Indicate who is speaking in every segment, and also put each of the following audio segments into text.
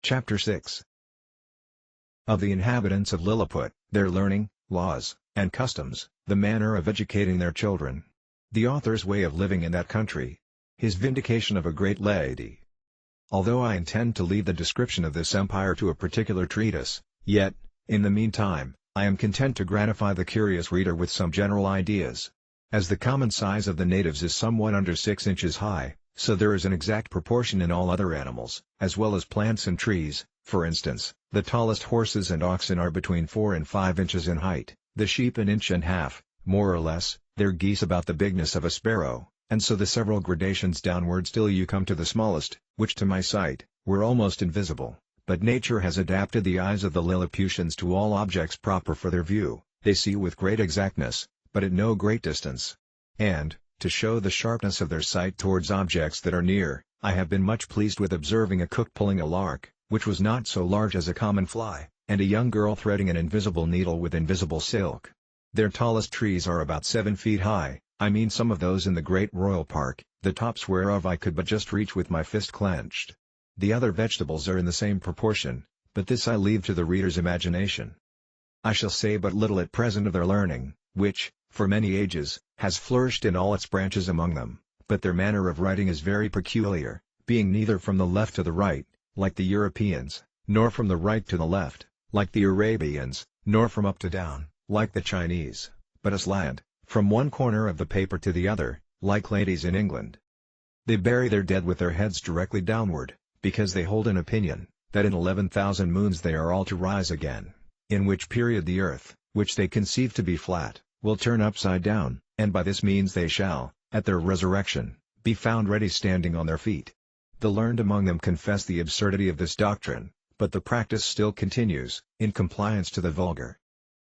Speaker 1: Chapter 6. Of the inhabitants of Lilliput, their learning, laws, and customs, the manner of educating their children. The author's way of living in that country. His vindication of a great lady. Although I intend to leave the description of this empire to a particular treatise, yet, in the meantime, I am content to gratify the curious reader with some general ideas. As the common size of the natives is somewhat under 6 inches high, so there is an exact proportion in all other animals, as well as plants and trees. For instance, the tallest horses and oxen are between 4 and 5 inches in height, the sheep an inch and a half, more or less, their geese about the bigness of a sparrow, and so the several gradations downwards till you come to the smallest, which to my sight, were almost invisible. But nature has adapted the eyes of the Lilliputians to all objects proper for their view. They see with great exactness, but at no great distance. And, to show the sharpness of their sight towards objects that are near, I have been much pleased with observing a cook pulling a lark, which was not so large as a common fly, and a young girl threading an invisible needle with invisible silk. Their tallest trees are about 7 feet high, I mean some of those in the great royal park, the tops whereof I could but just reach with my fist clenched. The other vegetables are in the same proportion, but this I leave to the reader's imagination. I shall say but little at present of their learning, which, for many ages, has flourished in all its branches among them, but their manner of writing is very peculiar, being neither from the left to the right, like the Europeans, nor from the right to the left, like the Arabians, nor from up to down, like the Chinese, but aslant, from one corner of the paper to the other, like ladies in England. They bury their dead with their heads directly downward, because they hold an opinion, that in 11,000 moons they are all to rise again, in which period the earth, which they conceive to be flat, will turn upside down, and by this means they shall, at their resurrection, be found ready standing on their feet. The learned among them confess the absurdity of this doctrine, but the practice still continues, in compliance to the vulgar.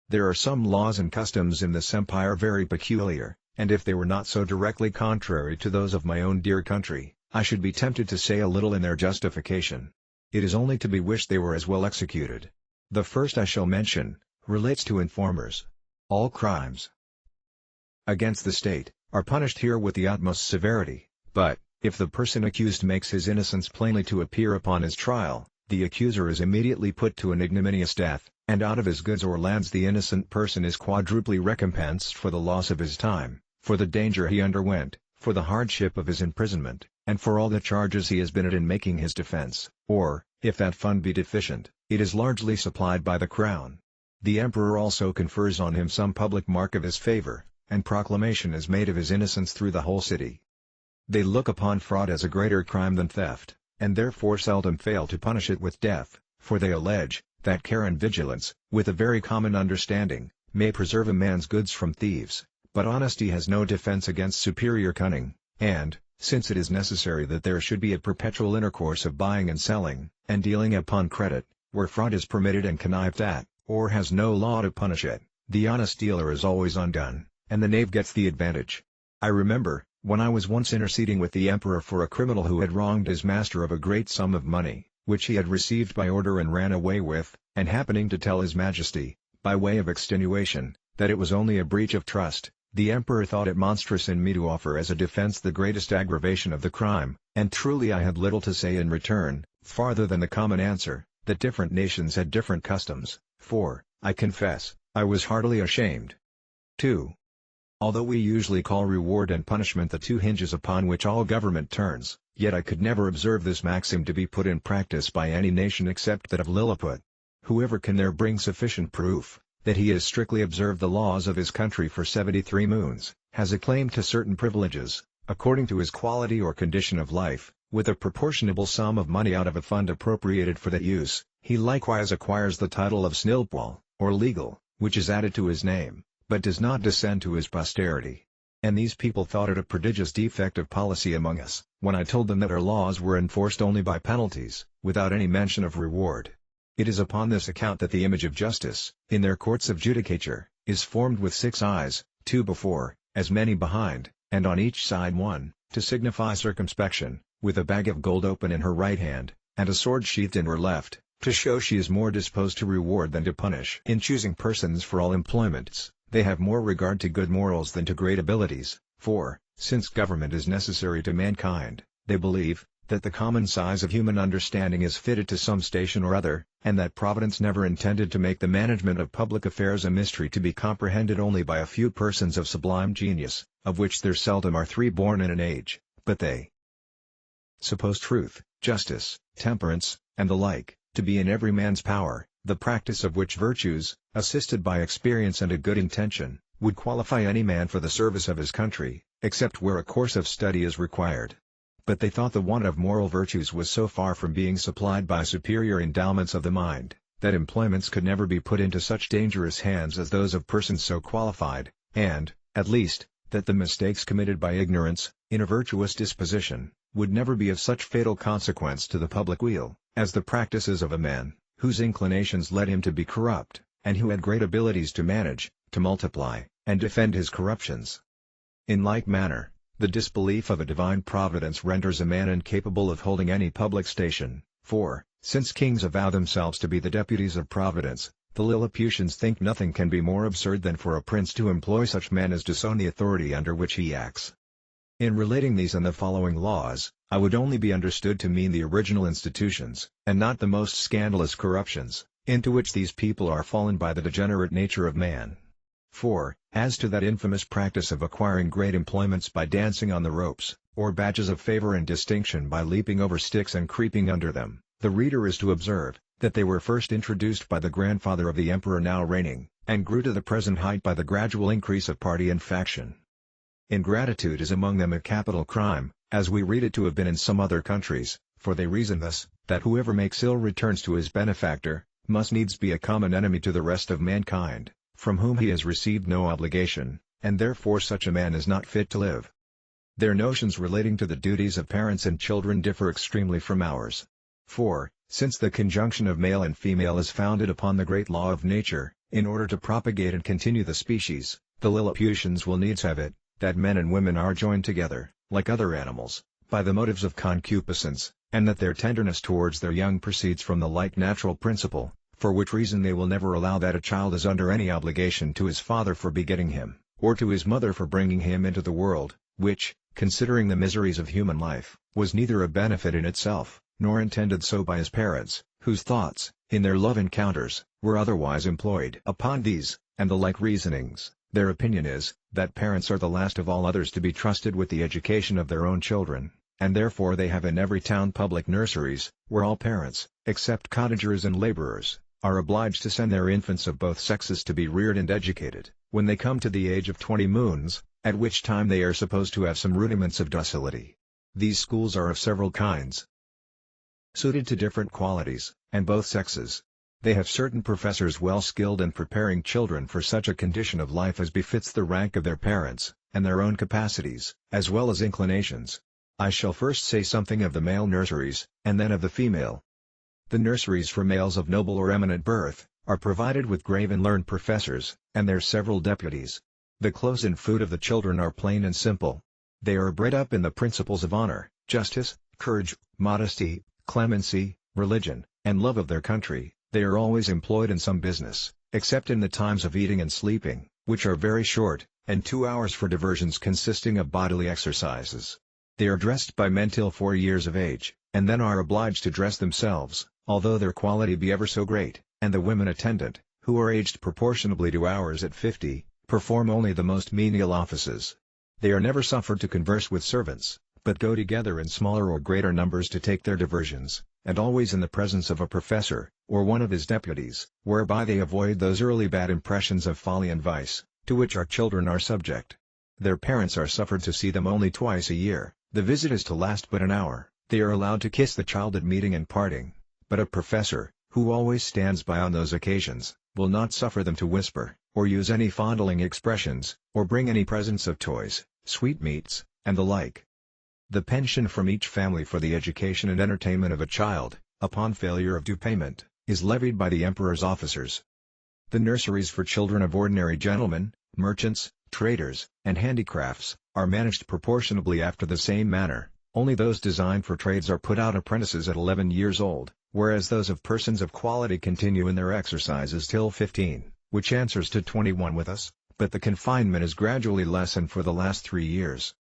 Speaker 1: There are some laws and customs in this empire very peculiar, and if they were not so directly contrary to those of my own dear country, I should be tempted to say a little in their justification. It is only to be wished they were as well executed. The first I shall mention, relates to informers. All crimes against the state, are punished here with the utmost severity, but, if the person accused makes his innocence plainly to appear upon his trial, the accuser is immediately put to an ignominious death, and out of his goods or lands the innocent person is quadruply recompensed for the loss of his time, for the danger he underwent, for the hardship of his imprisonment, and for all the charges he has been at in making his defense, or, if that fund be deficient, it is largely supplied by the crown. The emperor also confers on him some public mark of his favor, and proclamation is made of his innocence through the whole city. They look upon fraud as a greater crime than theft, and therefore seldom fail to punish it with death, for they allege, that care and vigilance, with a very common understanding, may preserve a man's goods from thieves, but honesty has no defense against superior cunning, and, since it is necessary that there should be a perpetual intercourse of buying and selling, and dealing upon credit, where fraud is permitted and connived at, or has no law to punish it, the honest dealer is always undone, and the knave gets the advantage. I remember, when I was once interceding with the emperor for a criminal who had wronged his master of a great sum of money, which he had received by order and ran away with, and happening to tell his majesty, by way of extenuation, that it was only a breach of trust, the emperor thought it monstrous in me to offer as a defense the greatest aggravation of the crime, and truly I had little to say in return, farther than the common answer, that different nations had different customs, for, I confess, I was heartily ashamed. 2. Although we usually call reward and punishment the two hinges upon which all government turns, yet I could never observe this maxim to be put in practice by any nation except that of Lilliput. Whoever can there bring sufficient proof, that he has strictly observed the laws of his country for 73 moons, has a claim to certain privileges, according to his quality or condition of life, with a proportionable sum of money out of a fund appropriated for that use. He likewise acquires the title of Snilpwal, or legal, which is added to his name, but does not descend to his posterity. And these people thought it a prodigious defect of policy among us, when I told them that our laws were enforced only by penalties, without any mention of reward. It is upon this account that the image of justice, in their courts of judicature, is formed with 6 eyes, 2 before, as many behind, and on each side 1, to signify circumspection, with a bag of gold open in her right hand, and a sword sheathed in her left, to show she is more disposed to reward than to punish. In choosing persons for all employments, they have more regard to good morals than to great abilities, for, since government is necessary to mankind, they believe, that the common size of human understanding is fitted to some station or other, and that Providence never intended to make the management of public affairs a mystery to be comprehended only by a few persons of sublime genius, of which there seldom are 3 born in an age, but they suppose truth, justice, temperance, and the like, to be in every man's power, the practice of which virtues, assisted by experience and a good intention, would qualify any man for the service of his country, except where a course of study is required. But they thought the want of moral virtues was so far from being supplied by superior endowments of the mind, that employments could never be put into such dangerous hands as those of persons so qualified, and, at least, that the mistakes committed by ignorance, in a virtuous disposition, would never be of such fatal consequence to the public weal, as the practices of a man, whose inclinations led him to be corrupt, and who had great abilities to manage, to multiply, and defend his corruptions. In like manner, the disbelief of a divine providence renders a man incapable of holding any public station, for, since kings avow themselves to be the deputies of Providence, the Lilliputians think nothing can be more absurd than for a prince to employ such men as disown the authority under which he acts. In relating these and the following laws, I would only be understood to mean the original institutions, and not the most scandalous corruptions, into which these people are fallen by the degenerate nature of man. For, as to that infamous practice of acquiring great employments by dancing on the ropes, or badges of favor and distinction by leaping over sticks and creeping under them, the reader is to observe, that they were first introduced by the grandfather of the emperor now reigning, and grew to the present height by the gradual increase of party and faction. Ingratitude is among them a capital crime, as we read it to have been in some other countries, for they reason thus, that whoever makes ill returns to his benefactor, must needs be a common enemy to the rest of mankind, from whom he has received no obligation, and therefore such a man is not fit to live. Their notions relating to the duties of parents and children differ extremely from ours. For, since the conjunction of male and female is founded upon the great law of nature, in order to propagate and continue the species, the Lilliputians will needs have it, that men and women are joined together, like other animals, by the motives of concupiscence, and that their tenderness towards their young proceeds from the like natural principle, for which reason they will never allow that a child is under any obligation to his father for begetting him, or to his mother for bringing him into the world, which, considering the miseries of human life, was neither a benefit in itself, nor intended so by his parents, whose thoughts, in their love encounters, were otherwise employed. Upon these, and the like reasonings, their opinion is, that parents are the last of all others to be trusted with the education of their own children, and therefore they have in every town public nurseries, where all parents, except cottagers and laborers, are obliged to send their infants of both sexes to be reared and educated, when they come to the age of 20 moons, at which time they are supposed to have some rudiments of docility. These schools are of several kinds, suited to different qualities, and both sexes. They have certain professors well skilled in preparing children for such a condition of life as befits the rank of their parents, and their own capacities, as well as inclinations. I shall first say something of the male nurseries, and then of the female. The nurseries for males of noble or eminent birth, are provided with grave and learned professors, and their several deputies. The clothes and food of the children are plain and simple. They are bred up in the principles of honor, justice, courage, modesty, clemency, religion, and love of their country. They are always employed in some business, except in the times of eating and sleeping, which are very short, and 2 hours for diversions consisting of bodily exercises. They are dressed by men till 4 years of age, and then are obliged to dress themselves, although their quality be ever so great, and the women attendant, who are aged proportionably to ours at 50, perform only the most menial offices. They are never suffered to converse with servants, but go together in smaller or greater numbers to take their diversions, and always in the presence of a professor, or one of his deputies, whereby they avoid those early bad impressions of folly and vice, to which our children are subject. Their parents are suffered to see them only twice a year, the visit is to last but an hour, they are allowed to kiss the child at meeting and parting, but a professor, who always stands by on those occasions, will not suffer them to whisper, or use any fondling expressions, or bring any presents of toys, sweetmeats, and the like. The pension from each family for the education and entertainment of a child, upon failure of due payment, is levied by the emperor's officers. The nurseries for children of ordinary gentlemen, merchants, traders, and handicrafts, are managed proportionably after the same manner, only those designed for trades are put out apprentices at 11 years old, whereas those of persons of quality continue in their exercises till 15, which answers to 21 with us, but the confinement is gradually lessened for the last 3 years.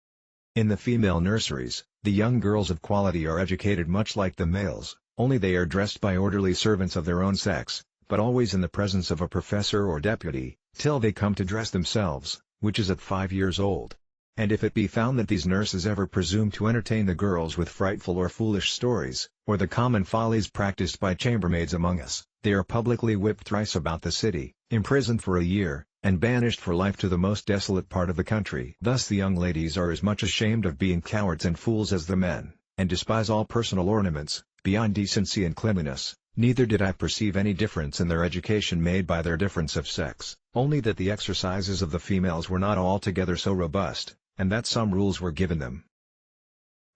Speaker 1: In the female nurseries, The young girls of quality are educated much like the males, only they are dressed by orderly servants of their own sex, but always in the presence of a professor or deputy, till they come to dress themselves, which is at 5 years old. And if it be found that these nurses ever presume to entertain the girls with frightful or foolish stories, or the common follies practiced by chambermaids among us, they are publicly whipped thrice about the city, imprisoned for a year, and banished for life to the most desolate part of the country. Thus the young ladies are as much ashamed of being cowards and fools as the men, and despise all personal ornaments, beyond decency and cleanliness. Neither did I perceive any difference in their education made by their difference of sex, only that the exercises of the females were not altogether so robust, and that some rules were given them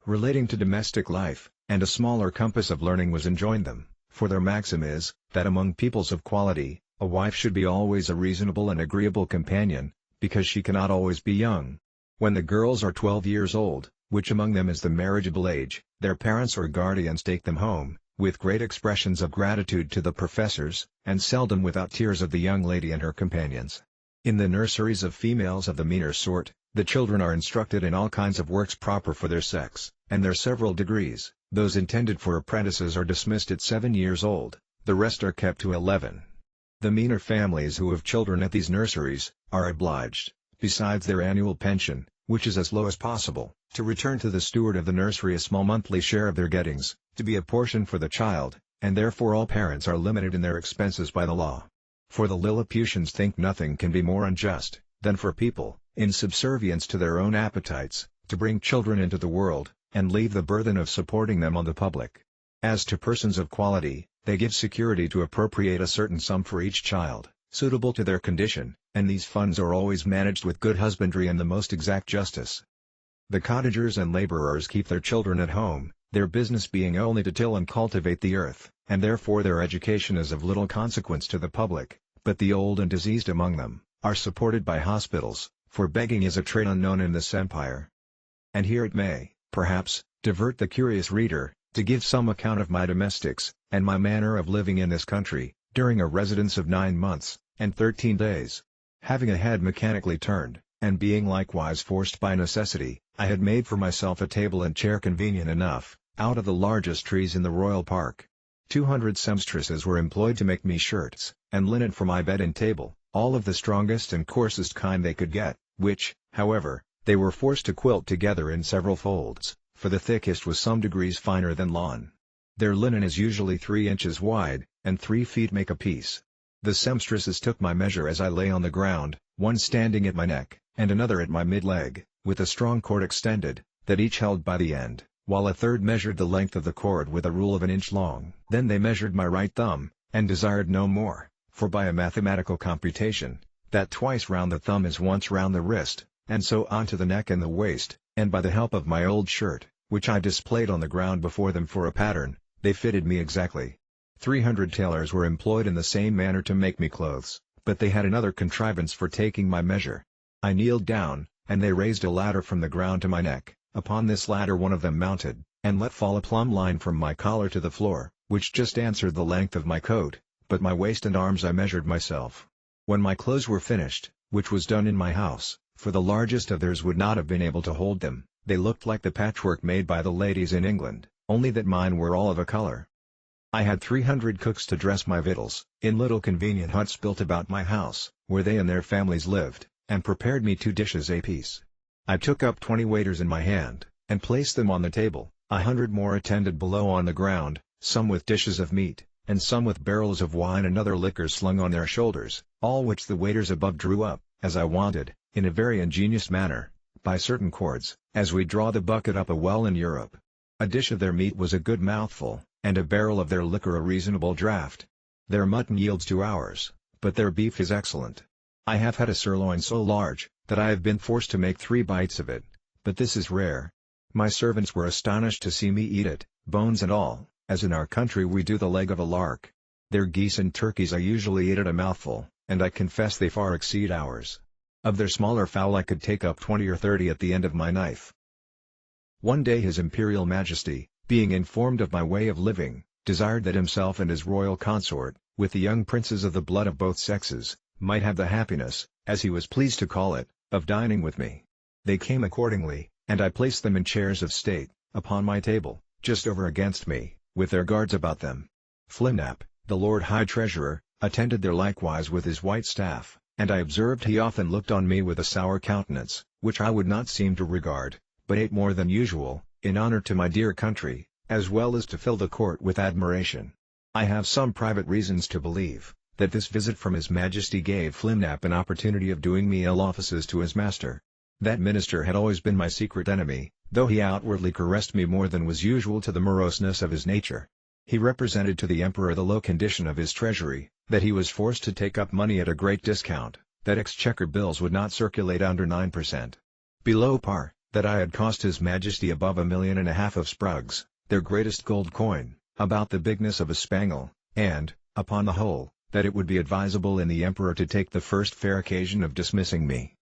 Speaker 1: relating to domestic life, and a smaller compass of learning was enjoined them, for their maxim is, that among peoples of quality, a wife should be always a reasonable and agreeable companion, because she cannot always be young. When the girls are 12 years old, which among them is the marriageable age, their parents or guardians take them home, with great expressions of gratitude to the professors, and seldom without tears of the young lady and her companions. In the nurseries of females of the meaner sort, the children are instructed in all kinds of works proper for their sex, and their several degrees. Those intended for apprentices are dismissed at 7 years old, the rest are kept to 11. The meaner families who have children at these nurseries, are obliged, besides their annual pension, which is as low as possible, to return to the steward of the nursery a small monthly share of their gettings, to be apportioned for the child, and therefore all parents are limited in their expenses by the law. For the Lilliputians think nothing can be more unjust, than for people, in subservience to their own appetites, to bring children into the world, and leave the burthen of supporting them on the public. As to persons of quality, they give security to appropriate a certain sum for each child, suitable to their condition, and these funds are always managed with good husbandry and the most exact justice. The cottagers and laborers keep their children at home, their business being only to till and cultivate the earth, and therefore their education is of little consequence to the public, but the old and diseased among them, are supported by hospitals, for begging is a trade unknown in this empire. And here it may, perhaps, divert the curious reader, to give some account of my domestics, and my manner of living in this country, during a residence of 9 months, and 13 days. Having a head mechanically turned, and being likewise forced by necessity, I had made for myself a table and chair convenient enough, out of the largest trees in the royal park. 200 seamstresses were employed to make me shirts, and linen for my bed and table, all of the strongest and coarsest kind they could get, which, however, they were forced to quilt together in several folds, for the thickest was some degrees finer than lawn. Their linen is usually 3 inches wide, and 3 feet make a piece. The seamstresses took my measure as I lay on the ground, one standing at my neck, and another at my mid-leg, with a strong cord extended, that each held by the end, while a third measured the length of the cord with a rule of 1 inch long. Then they measured my right thumb, and desired no more, for by a mathematical computation, that twice round the thumb is once round the wrist, and so on to the neck and the waist, and by the help of my old shirt, which I displayed on the ground before them for a pattern, they fitted me exactly. 300 tailors were employed in the same manner to make me clothes, but they had another contrivance for taking my measure. I kneeled down, and they raised a ladder from the ground to my neck. Upon this ladder one of them mounted, and let fall a plumb line from my collar to the floor, which just answered the length of my coat, but my waist and arms I measured myself. When my clothes were finished, which was done in my house, for the largest of theirs would not have been able to hold them, they looked like the patchwork made by the ladies in England, only that mine were all of a color. I had 300 cooks to dress my victuals, in little convenient huts built about my house, where they and their families lived, and prepared me 2 dishes apiece. I took up 20 waiters in my hand, and placed them on the table. 100 more attended below on the ground, some with dishes of meat, and some with barrels of wine and other liquors slung on their shoulders, all which the waiters above drew up, as I wanted, in a very ingenious manner, by certain cords, as we draw the bucket up a well in Europe. A dish of their meat was a good mouthful, and a barrel of their liquor a reasonable draught. Their mutton yields 2 hours, but their beef is excellent. I have had a sirloin so large, that I have been forced to make 3 bites of it, but this is rare. My servants were astonished to see me eat it, bones and all, as in our country we do the leg of a lark. Their geese and turkeys I usually eat at a mouthful, and I confess they far exceed ours. Of their smaller fowl I could take up 20 or 30 at the end of my knife. One day His Imperial Majesty, being informed of my way of living, desired that himself and his royal consort, with the young princes of the blood of both sexes, might have the happiness, as he was pleased to call it, of dining with me. They came accordingly, and I placed them in chairs of state, upon my table, just over against me, with their guards about them. Flimnap, the Lord High Treasurer, attended there likewise with his white staff, and I observed he often looked on me with a sour countenance, which I would not seem to regard, but ate more than usual, in honor to my dear country, as well as to fill the court with admiration. I have some private reasons to believe, that this visit from His Majesty gave Flimnap an opportunity of doing me ill offices to his master. That minister had always been my secret enemy, though he outwardly caressed me more than was usual to the moroseness of his nature. He represented to the emperor the low condition of his treasury, that he was forced to take up money at a great discount, that exchequer bills would not circulate under 9% below par, that I had cost His Majesty above 1.5 million of sprugs, their greatest gold coin, about the bigness of a spangle, and, upon the whole, that it would be advisable in the emperor to take the first fair occasion of dismissing me.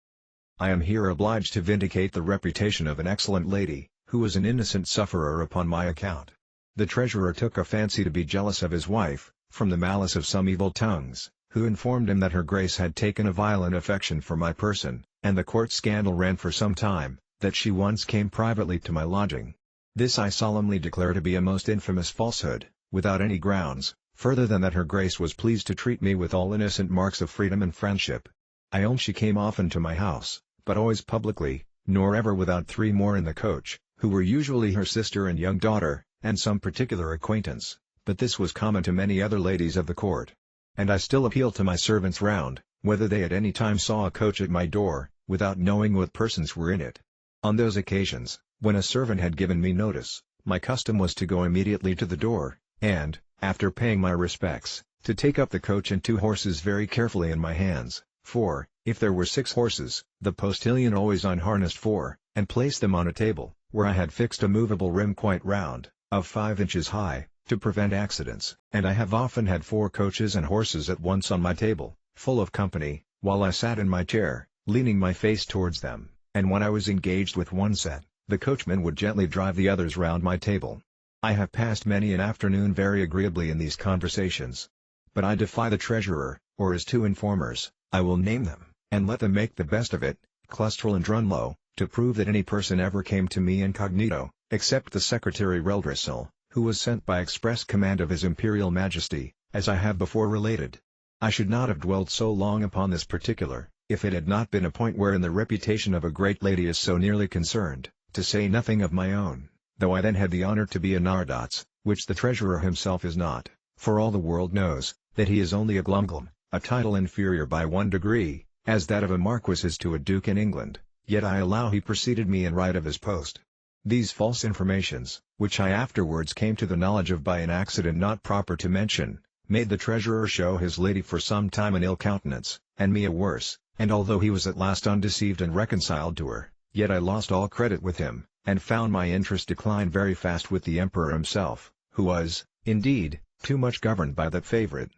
Speaker 1: I am here obliged to vindicate the reputation of an excellent lady, who was an innocent sufferer upon my account. The treasurer took a fancy to be jealous of his wife, from the malice of some evil tongues, who informed him that her grace had taken a violent affection for my person, and the court scandal ran for some time, that she once came privately to my lodging. This I solemnly declare to be a most infamous falsehood, without any grounds, further than that her grace was pleased to treat me with all innocent marks of freedom and friendship. I own she came often to my house, but always publicly, nor ever without 3 more in the coach, who were usually her sister and young daughter, and some particular acquaintance, but this was common to many other ladies of the court. And I still appeal to my servants round, whether they at any time saw a coach at my door, without knowing what persons were in it. On those occasions, when a servant had given me notice, my custom was to go immediately to the door, and, after paying my respects, to take up the coach and 2 horses very carefully in my hands, for, if there were 6 horses, the postilion always unharnessed 4, and placed them on a table, where I had fixed a movable rim quite round, of 5 inches high, to prevent accidents. And I have often had 4 coaches and horses at once on my table, full of company, while I sat in my chair, leaning my face towards them, and when I was engaged with one set, the coachman would gently drive the others round my table. I have passed many an afternoon very agreeably in these conversations. But I defy the treasurer, or his 2 informers, I will name them, and let them make the best of it, Clustrel and Drunlow, to prove that any person ever came to me incognito, except the secretary Reldresal, who was sent by express command of His Imperial Majesty, as I have before related. I should not have dwelt so long upon this particular, if it had not been a point wherein the reputation of a great lady is so nearly concerned, to say nothing of my own, though I then had the honor to be a Nardots, which the treasurer himself is not, for all the world knows, that he is only a Glumglum, a title inferior by 1 degree, as that of a marquis is to a duke in England, yet I allow he preceded me in right of his post. These false informations, which I afterwards came to the knowledge of by an accident not proper to mention, made the treasurer show his lady for some time an ill countenance, and me a worse, and although he was at last undeceived and reconciled to her, yet I lost all credit with him, and found my interest decline very fast with the emperor himself, who was, indeed, too much governed by that favorite,